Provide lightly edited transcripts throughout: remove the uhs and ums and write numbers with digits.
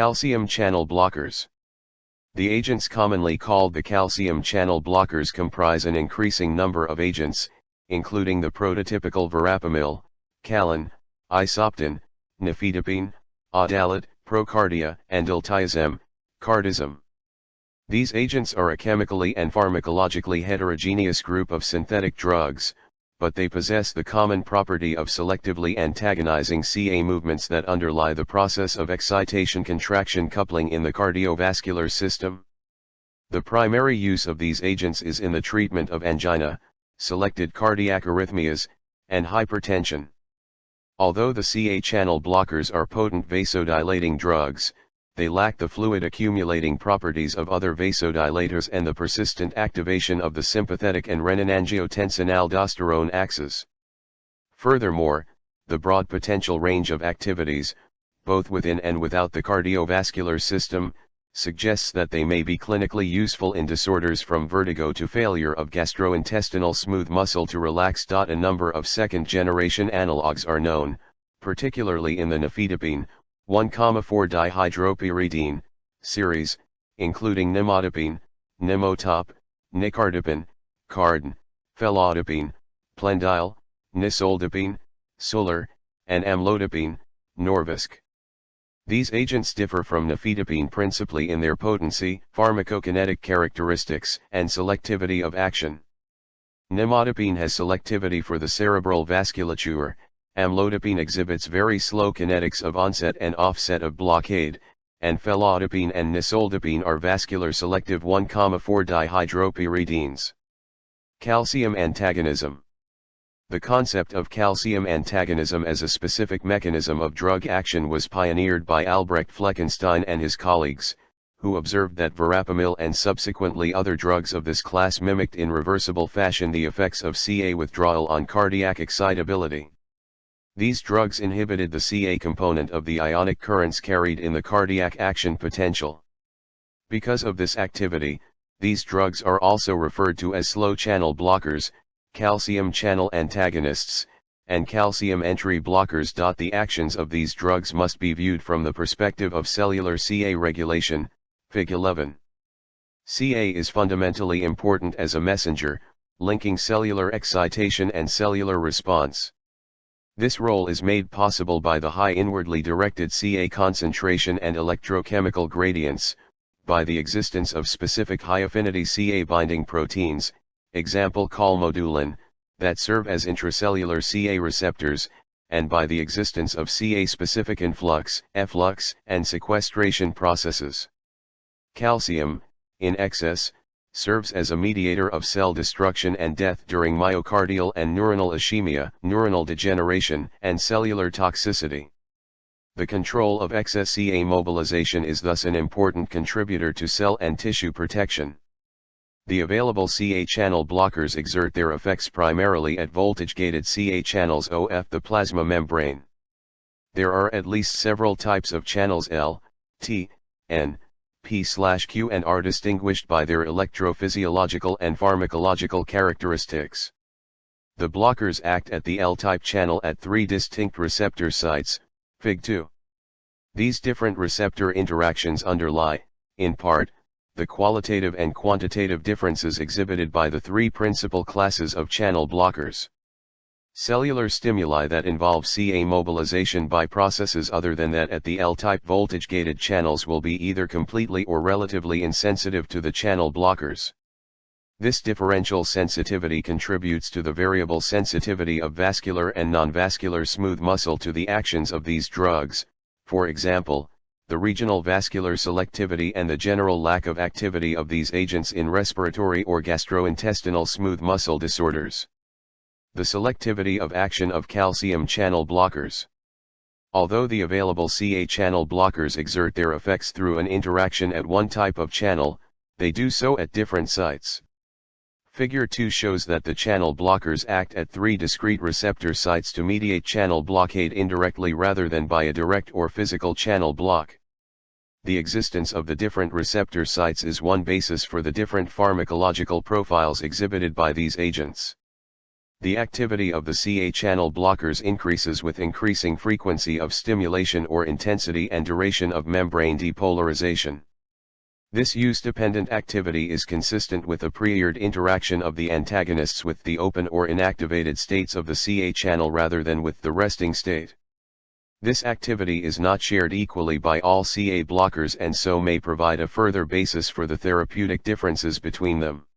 Calcium channel blockers. The agents commonly called the calcium channel blockers comprise an increasing number of agents, including the prototypical verapamil, Calan, Isoptin, nifedipine, Adalat, ProCardia, and diltiazem, Cardizem. These agents are a chemically and pharmacologically heterogeneous group of synthetic drugs, but they possess the common property of selectively antagonizing Ca movements that underlie the process of excitation-contraction coupling in the cardiovascular system. The primary use of these agents is in the treatment of angina, selected cardiac arrhythmias, and hypertension. Although the Ca channel blockers are potent vasodilating drugs, they lack the fluid-accumulating properties of other vasodilators and the persistent activation of the sympathetic and rennin-angiotensin-aldosterone axes. Furthermore, the broad potential range of activities, both within and without the cardiovascular system, suggests that they may be clinically useful in disorders from vertigo to failure of gastrointestinal smooth muscle to relax. A number of second-generation analogues are known, particularly in the nifedipine, 1,4-dihydropyridine series, including Nimodipine, Nimotop, nicardipine, Cardin, felodipine, Plendil, nisoldipine, Solar, and amlodipine, Norvasc. These agents differ from nifedipine principally in their potency, pharmacokinetic characteristics, and selectivity of action. Nimodipine has selectivity for the cerebral vasculature. Amlodipine exhibits very slow kinetics of onset and offset of blockade, and felodipine and nisoldipine are vascular selective 1,4-dihydropyridines. Calcium antagonism. The concept of calcium antagonism as a specific mechanism of drug action was pioneered by Albrecht Fleckenstein and his colleagues, who observed that verapamil and subsequently other drugs of this class mimicked in reversible fashion the effects of Ca withdrawal on cardiac excitability. These drugs inhibited the Ca component of the ionic currents carried in the cardiac action potential. Because of this activity, these drugs are also referred to as slow channel blockers, calcium channel antagonists, and calcium entry blockers. The actions of these drugs must be viewed from the perspective of cellular Ca regulation, Fig. 11. Ca is fundamentally important as a messenger, linking cellular excitation and cellular response. This role is made possible by the high inwardly directed Ca concentration and electrochemical gradients, by the existence of specific high-affinity Ca binding proteins, example calmodulin, that serve as intracellular Ca receptors, and by the existence of Ca-specific influx, efflux, and sequestration processes. Calcium, in excess, serves as a mediator of cell destruction and death during myocardial and neuronal ischemia, neuronal degeneration, and cellular toxicity. The control of excess Ca mobilization is thus an important contributor to cell and tissue protection. The available Ca channel blockers exert their effects primarily at voltage-gated Ca channels of the plasma membrane. There are at least several types of channels L, T, N, P/Q and are distinguished by their electrophysiological and pharmacological characteristics. The blockers act at the L-type channel at three distinct receptor sites, Fig. 2. These different receptor interactions underlie, in part, the qualitative and quantitative differences exhibited by the three principal classes of channel blockers. Cellular stimuli that involve Ca mobilization by processes other than that at the L-type voltage-gated channels will be either completely or relatively insensitive to the channel blockers. This differential sensitivity contributes to the variable sensitivity of vascular and non-vascular smooth muscle to the actions of these drugs, for example, the regional vascular selectivity and the general lack of activity of these agents in respiratory or gastrointestinal smooth muscle disorders. The selectivity of action of calcium channel blockers. Although the available Ca channel blockers exert their effects through an interaction at one type of channel, they do so at different sites. Figure 2 shows that the channel blockers act at three discrete receptor sites to mediate channel blockade indirectly rather than by a direct or physical channel block. The existence of the different receptor sites is one basis for the different pharmacological profiles exhibited by these agents. The activity of the Ca channel blockers increases with increasing frequency of stimulation or intensity and duration of membrane depolarization. This use-dependent activity is consistent with a pre-aired interaction of the antagonists with the open or inactivated states of the Ca channel rather than with the resting state. This activity is not shared equally by all Ca blockers and so may provide a further basis for the therapeutic differences between them.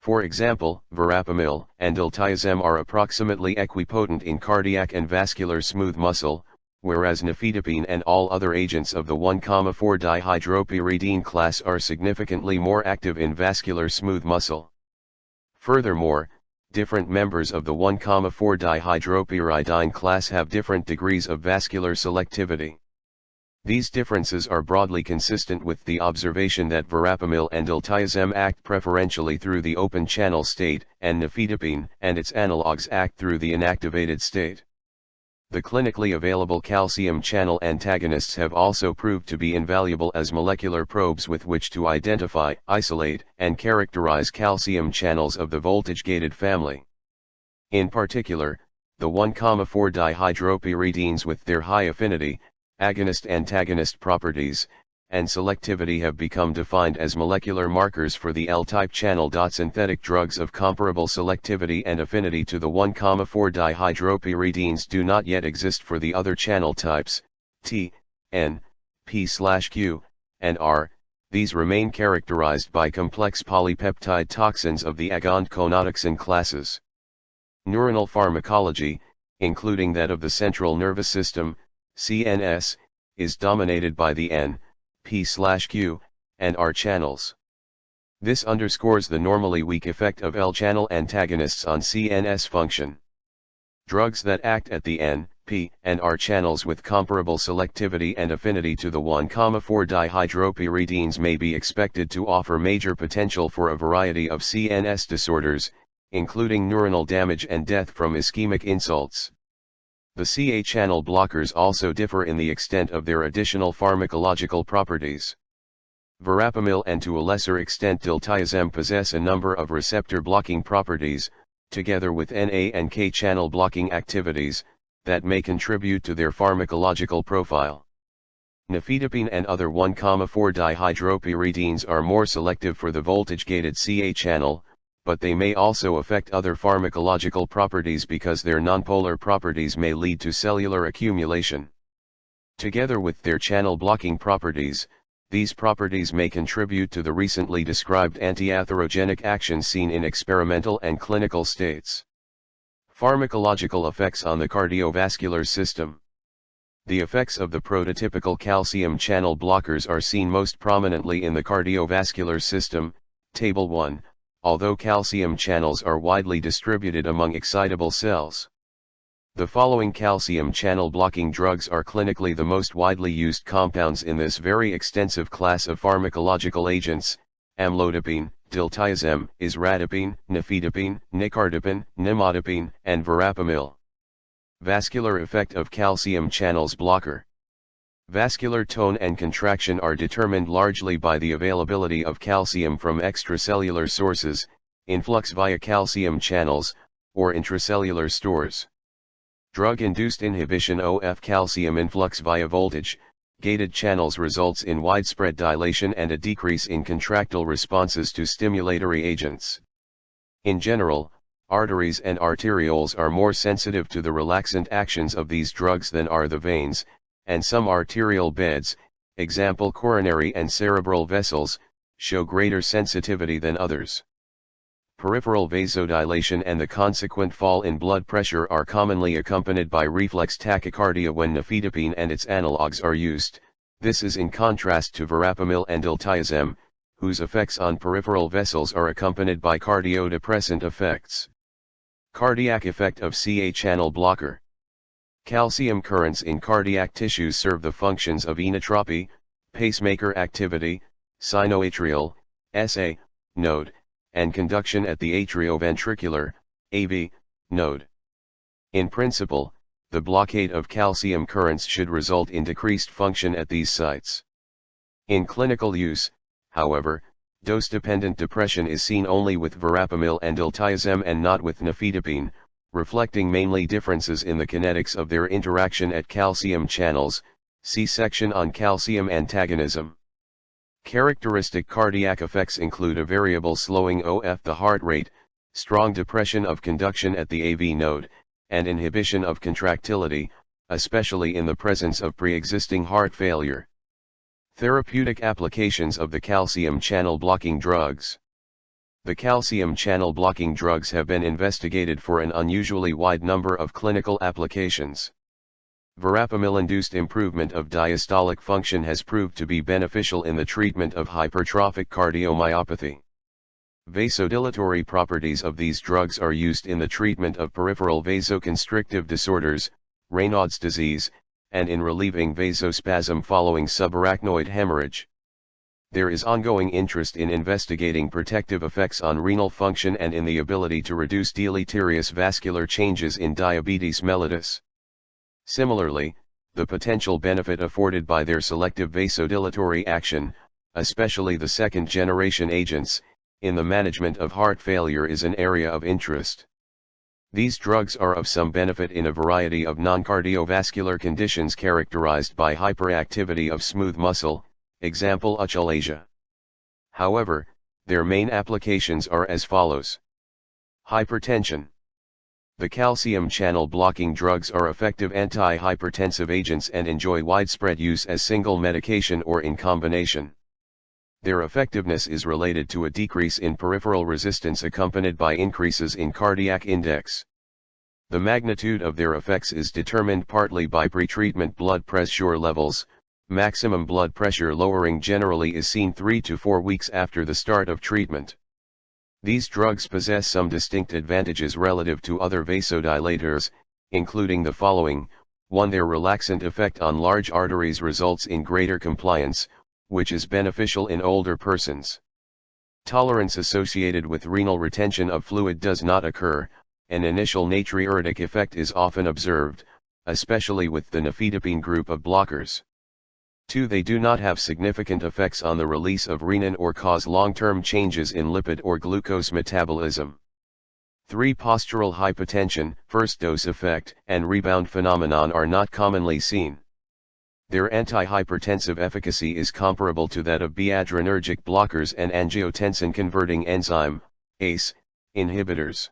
For example, verapamil and diltiazem are approximately equipotent in cardiac and vascular smooth muscle, whereas nifedipine and all other agents of the 1,4-dihydropyridine class are significantly more active in vascular smooth muscle. Furthermore, different members of the 1,4-dihydropyridine class have different degrees of vascular selectivity. These differences are broadly consistent with the observation that verapamil and diltiazem act preferentially through the open channel state, and nifedipine and its analogues act through the inactivated state. The clinically available calcium channel antagonists have also proved to be invaluable as molecular probes with which to identify, isolate, and characterize calcium channels of the voltage-gated family. In particular, the 1,4-dihydropyridines with their high affinity, agonist-antagonist properties, and selectivity have become defined as molecular markers for the L-type channel. Synthetic drugs of comparable selectivity and affinity to the 1,4-dihydropyridines do not yet exist for the other channel types, T, N, P/Q, and R. These remain characterized by complex polypeptide toxins of the agonist-conotoxin classes. Neuronal pharmacology, including that of the central nervous system, CNS, is dominated by the N, P/Q, and R channels. This underscores the normally weak effect of L-channel antagonists on CNS function. Drugs that act at the N, P, and R channels with comparable selectivity and affinity to the 1,4-dihydropyridines may be expected to offer major potential for a variety of CNS disorders, including neuronal damage and death from ischemic insults. The Ca channel blockers also differ in the extent of their additional pharmacological properties. Verapamil and to a lesser extent diltiazem possess a number of receptor blocking properties, together with Na and K channel blocking activities, that may contribute to their pharmacological profile. Nifedipine and other 1,4-dihydropyridines are more selective for the voltage-gated Ca channel, but they may also affect other pharmacological properties because their nonpolar properties may lead to cellular accumulation. Together with their channel blocking properties, these properties may contribute to the recently described anti-atherogenic action seen in experimental and clinical states. Pharmacological effects on the cardiovascular system. The effects of the prototypical calcium channel blockers are seen most prominently in the cardiovascular system, Table 1. Although calcium channels are widely distributed among excitable cells. The following calcium channel blocking drugs are clinically the most widely used compounds in this very extensive class of pharmacological agents: amlodipine, diltiazem, isradipine, nifedipine, nicardipine, nimodipine, and verapamil. Vascular effect of calcium channels blocker. Vascular tone and contraction are determined largely by the availability of calcium from extracellular sources, influx via calcium channels, or intracellular stores. Drug-induced inhibition of calcium influx via voltage-gated channels results in widespread dilation and a decrease in contractile responses to stimulatory agents. In general, arteries and arterioles are more sensitive to the relaxant actions of these drugs than are the veins, and some arterial beds, example coronary and cerebral vessels, show greater sensitivity than others. Peripheral vasodilation and the consequent fall in blood pressure are commonly accompanied by reflex tachycardia when nifedipine and its analogues are used. This is in contrast to verapamil and diltiazem, whose effects on peripheral vessels are accompanied by cardiodepressant effects. Cardiac effect of Ca channel blocker. Calcium currents in cardiac tissues serve the functions of inotropy, pacemaker activity, sinoatrial, SA, node, and conduction at the atrioventricular, AV, node. In principle, the blockade of calcium currents should result in decreased function at these sites. In clinical use, however, dose-dependent depression is seen only with verapamil and diltiazem and not with nifedipine, reflecting mainly differences in the kinetics of their interaction at calcium channels. See section on calcium antagonism. Characteristic cardiac effects include a variable slowing of the heart rate, strong depression of conduction at the AV node, and inhibition of contractility, especially in the presence of pre-existing heart failure. Therapeutic applications of the calcium channel blocking drugs. The calcium channel blocking drugs have been investigated for an unusually wide number of clinical applications. Verapamil-induced improvement of diastolic function has proved to be beneficial in the treatment of hypertrophic cardiomyopathy. Vasodilatory properties of these drugs are used in the treatment of peripheral vasoconstrictive disorders, Raynaud's disease, and in relieving vasospasm following subarachnoid hemorrhage. There is ongoing interest in investigating protective effects on renal function and in the ability to reduce deleterious vascular changes in diabetes mellitus. Similarly, the potential benefit afforded by their selective vasodilatory action, especially the second-generation agents, in the management of heart failure is an area of interest. These drugs are of some benefit in a variety of non-cardiovascular conditions characterized by hyperactivity of smooth muscle, example achalasia. However, their main applications are as follows. Hypertension. The calcium channel blocking drugs are effective anti-hypertensive agents and enjoy widespread use as single medication or in combination. Their effectiveness is related to a decrease in peripheral resistance accompanied by increases in cardiac index. The magnitude of their effects is determined partly by pretreatment blood pressure levels. Maximum blood pressure lowering generally is seen 3 to 4 weeks after the start of treatment. These drugs possess some distinct advantages relative to other vasodilators, including the following. 1. Their relaxant effect on large arteries results in greater compliance, which is beneficial in older persons. Tolerance associated with renal retention of fluid does not occur. An initial natriuretic effect is often observed, especially with the nifedipine group of blockers. 2. They do not have significant effects on the release of renin or cause long-term changes in lipid or glucose metabolism. 3. Postural hypotension, first dose effect, and rebound phenomenon are not commonly seen. Their antihypertensive efficacy is comparable to that of B-adrenergic blockers and angiotensin-converting enzyme, ACE, inhibitors.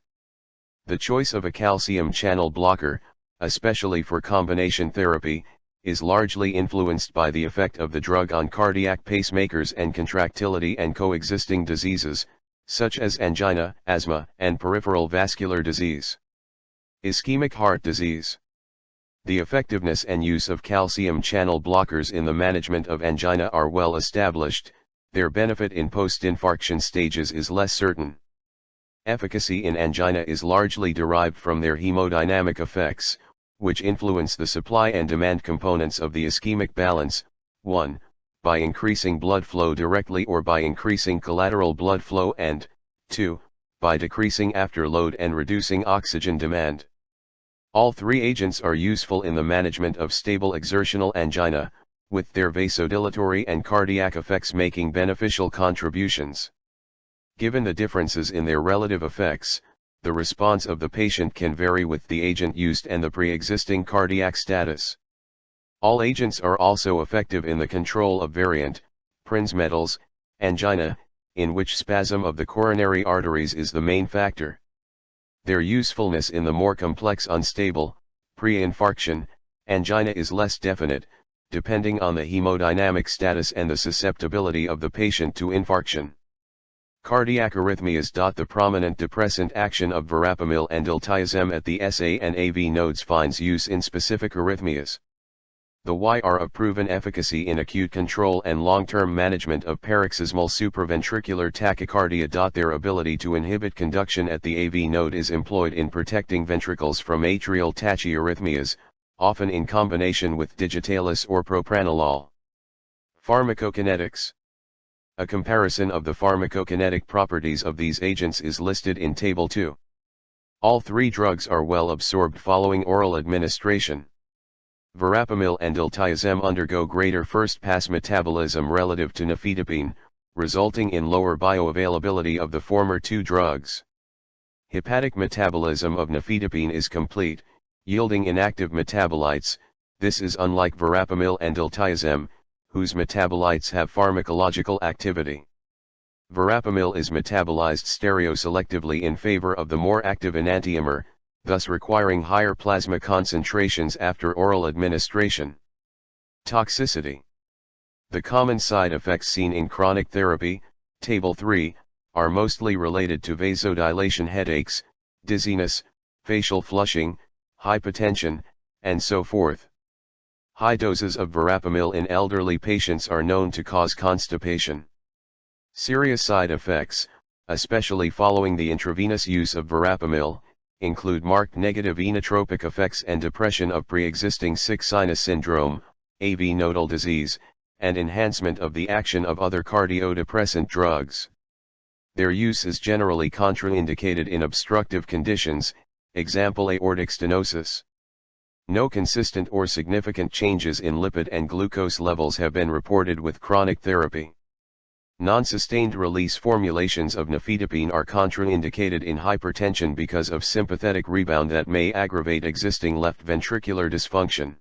The choice of a calcium channel blocker, especially for combination therapy, is largely influenced by the effect of the drug on cardiac pacemakers and contractility and coexisting diseases, such as angina, asthma, and peripheral vascular disease. Ischemic heart disease. The effectiveness and use of calcium channel blockers in the management of angina are well established. Their benefit in post-infarction stages is less certain. Efficacy in angina is largely derived from their hemodynamic effects, which influence the supply and demand components of the ischemic balance. 1. By increasing blood flow directly or by increasing collateral blood flow, and 2. By decreasing afterload and reducing oxygen demand. All three agents are useful in the management of stable exertional angina, with their vasodilatory and cardiac effects making beneficial contributions. Given the differences in their relative effects, the response of the patient can vary with the agent used and the pre-existing cardiac status. All agents are also effective in the control of variant, Prinzmetal's, angina, in which spasm of the coronary arteries is the main factor. Their usefulness in the more complex unstable, pre-infarction, angina is less definite, depending on the hemodynamic status and the susceptibility of the patient to infarction. Cardiac arrhythmias. The prominent depressant action of verapamil and diltiazem at the SA and AV nodes finds use in specific arrhythmias. The Y are of proven efficacy in acute control and long-term management of paroxysmal supraventricular tachycardia. Their ability to inhibit conduction at the AV node is employed in protecting ventricles from atrial tachyarrhythmias, often in combination with digitalis or propranolol. Pharmacokinetics. A comparison of the pharmacokinetic properties of these agents is listed in Table 2. All three drugs are well absorbed following oral administration. Verapamil and diltiazem undergo greater first-pass metabolism relative to nifedipine, resulting in lower bioavailability of the former two drugs. Hepatic metabolism of nifedipine is complete, yielding inactive metabolites. This is unlike verapamil and diltiazem, whose metabolites have pharmacological activity. Verapamil is metabolized stereoselectively in favor of the more active enantiomer, thus requiring higher plasma concentrations after oral administration. Toxicity. The common side effects seen in chronic therapy, Table 3, are mostly related to vasodilation, headaches, dizziness, facial flushing, hypotension, and so forth. High doses of verapamil in elderly patients are known to cause constipation. Serious side effects, especially following the intravenous use of verapamil, include marked negative inotropic effects and depression of pre-existing sick sinus syndrome, AV nodal disease, and enhancement of the action of other cardiodepressant drugs. Their use is generally contraindicated in obstructive conditions, example aortic stenosis. No consistent or significant changes in lipid and glucose levels have been reported with chronic therapy. Non-sustained release formulations of nifedipine are contraindicated in hypertension because of sympathetic rebound that may aggravate existing left ventricular dysfunction.